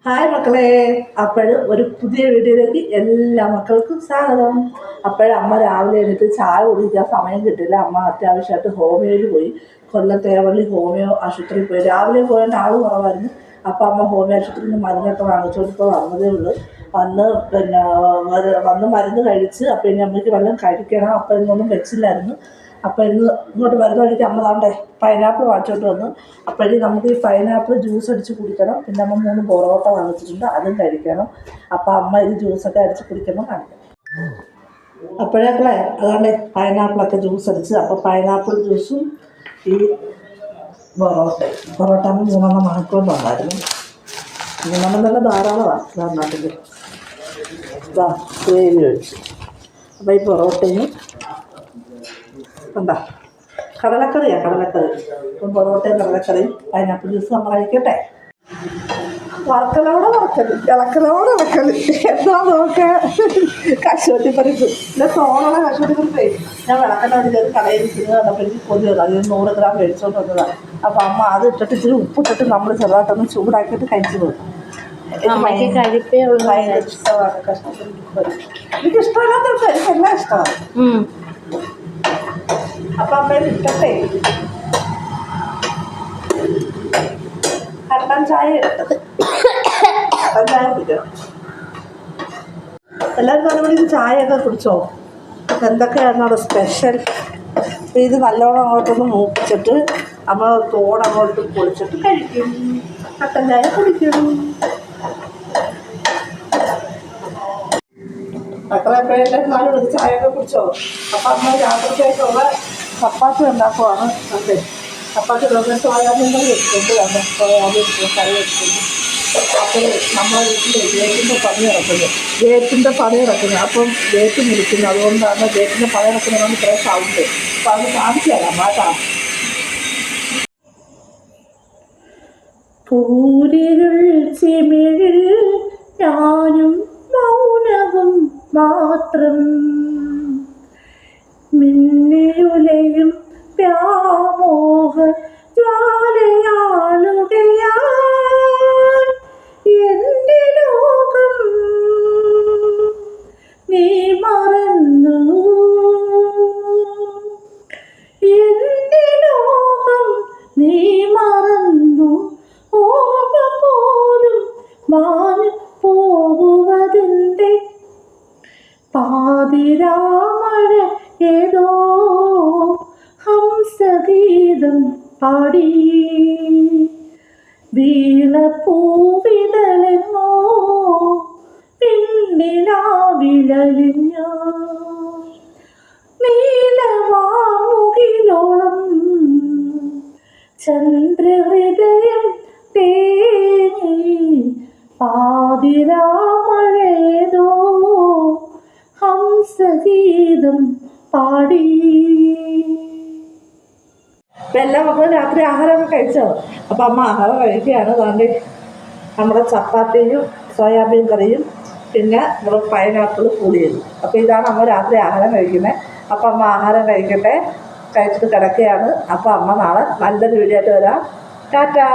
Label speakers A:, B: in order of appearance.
A: Hi മക്കളെ, ഒരു പുതിയ വീഡിയോയിലേക്ക് എല്ലാ മക്കൾക്കും സ്വാഗതം. അമ്മ രാവിലെ എഴുന്നിട്ട് ചായ കുടിക്കാൻ സമയം കിട്ടില്ല. അമ്മ അത്യാവശ്യമായിട്ട് ഹോമിയോയിൽ പോയി. കൊല്ലം തേവള്ളി ഹോമിയോ ആശുപത്രിയിൽ പോയി. രാവിലെ പോയാൽ ആൾ കുറവായിരുന്നു. അമ്മ ഹോമിയോ ആശുപത്രിയിൽ നിന്ന് മരുന്നൊക്കെ വാങ്ങിച്ചുകൊണ്ടിപ്പോൾ വന്നതേ ഉള്ളൂ. വന്ന് മരുന്ന് കഴിച്ച് ഇനി അമ്മയ്ക്ക് വല്ലതും കഴിക്കണം. ഇന്നൊന്നും വെച്ചില്ലായിരുന്നു. ഇന്ന് ഇങ്ങോട്ട് വരുന്ന വഴിക്ക് അമ്മ താണ്ടേ പൈനാപ്പിൾ വാങ്ങിച്ചോണ്ട് വന്നു. ഇനി നമുക്ക് ഈ പൈനാപ്പിൾ ജ്യൂസ് അടിച്ച് കുടിക്കണം. പിന്നെ അമ്മ 3 പൊറോട്ട വാങ്ങിച്ചിട്ടുണ്ട്, അതും കഴിക്കണം. അമ്മ ഇത് ജ്യൂസൊക്കെ അടിച്ച് കുടിക്കണം കാണിക്കണം. അപ്പോഴേക്കളെ അതാണ്ട് പൈനാപ്പിളൊക്കെ ജ്യൂസ് അടിച്ച് പൈനാപ്പിൾ ജ്യൂസും ഈ പൊറോട്ട 3 വാങ്ങിക്കൊണ്ട് വന്നായിരുന്നു. 3 തന്നെ ധാരാളമാണ്. നാട്ടിൽ ഗ്രേവി ഒഴിച്ച് ഈ പൊറോട്ടയും എന്താ കടലക്കറി. പൊറോട്ടയും കടലക്കറിയും പൈനാപ്പിൾ ജ്യൂസ് നമ്മൾ കഴിക്കട്ടെ. ഇളക്കലോടെ എന്താ നോക്ക കശുവട്ടിപ്പരിപ്പ് പിന്നെ തോണുള്ള കശുവട്ടിപ്പരിപ്പേ ഞാൻ വിളക്കൻ്റെ അവിടെ കടയിൽ ഇരിക്കുന്നത് കണ്ടപ്പോൾ എനിക്ക് കൊതിയത്. അതിന് 100 ഗ്രാം മേടിച്ചോണ്ട് വന്നതാണ്. അമ്മ അത് ഇട്ടിട്ട് ഇച്ചിരി ഉപ്പിട്ടിട്ട് നമ്മൾ ചെറുതായിട്ടൊന്ന് ചൂടാക്കിയിട്ട് കഴിച്ചു പോകും.
B: അമ്മയ്ക്ക് കഴിപ്പേ ഉള്ളൂ.
A: ഇഷ്ടമാണ് കഷ്ണത്തിന്. എനിക്ക് ഇഷ്ടമല്ലാത്ത എനിക്കെല്ലാം ഇഷ്ടമാണ്. അമ്മയിൽ ഇട്ടട്ടെ കട്ടൻ ചായ ഇട്ടത്. കട്ടൻ ചായ കുടിക്കണം. എല്ലാവരും പറഞ്ഞ ചായയൊക്കെ കുടിച്ചോ? എന്തൊക്കെയാണ് അവിടെ സ്പെഷ്യൽ? ഇത് നല്ലോണം അങ്ങോട്ടൊന്ന് മൂപ്പിച്ചിട്ട് നമ്മൾ തോടങ്ങോട്ട് പൊളിച്ചിട്ട് കഴിക്കും. കട്ടൻ ചായ കുടിക്കും. എപ്പോഴെല്ലാം നാല് ചായയൊക്കെ കുടിച്ചോ? അമ്മ രാത്രിത്തേക്കുള്ള ചപ്പാത്തി ഉണ്ടാക്കുവാണ്. അതെ, ചപ്പാത്തി സോയാബീൻ കറി വെച്ചിട്ടുണ്ട്. സോയാബീൻ കറി വെച്ചിട്ടുണ്ട്. നമ്മളെ വീട്ടിൽ ഗേറ്റിൻ്റെ പണി നടക്കുന്നത്. ഗേറ്റ് മുറിക്കുന്നു. അതുകൊണ്ടാണ് ഗേറ്റിൻ്റെ പണി നടക്കുന്നതാണ് ഇത്ര സൗണ്ട്. അത് കാണിച്ചു തരാം കേട്ടോ. പൂരികൾ ചെമിഴിൽ ഞാനും മൗനവും മാത്രം മിന്നിയുലയും വ്യാമോഹ ജ്വാലയാളുകയാൽ എൻ്റെ ലോകം നീ മറന്നു. എൻ്റെ ലോകം നീ മറന്നു. ഓർമ്മ പോലും മാഞ്ഞു പോകുവതിൻ്റെ പാതിരാമഴ ഏതോ ഹംസഗീതം പാടി വീണപ്പൂവിതലെങ്ങോ പിന്നിലാവിലലിഞ്ഞു. നീലവാമുകിലോളം ചന്ദ്രഹൃദയം തേങ്ങി പാതിരാമഴേതോ ഹംസഗീതം പാടി. എല്ലാ മക്കളും രാത്രി ആഹാരമൊക്കെ കഴിച്ചോ? അമ്മ ആഹാരം കഴിക്കുകയാണ്. അതുകൊണ്ട് നമ്മുടെ ചപ്പാത്തിയും സോയാബീൻ കറിയും പിന്നെ നമ്മുടെ പൈനാപ്പിൾ പുളിയും. ഇതാണ് അമ്മ രാത്രി ആഹാരം കഴിക്കുന്നത്. അമ്മ ആഹാരം കഴിക്കട്ടെ. കഴിച്ചിട്ട് കിടക്കുകയാണ്. അമ്മ നാളെ നല്ലൊരു വീഡിയോ ആയിട്ട് വരാം. ടാറ്റാ.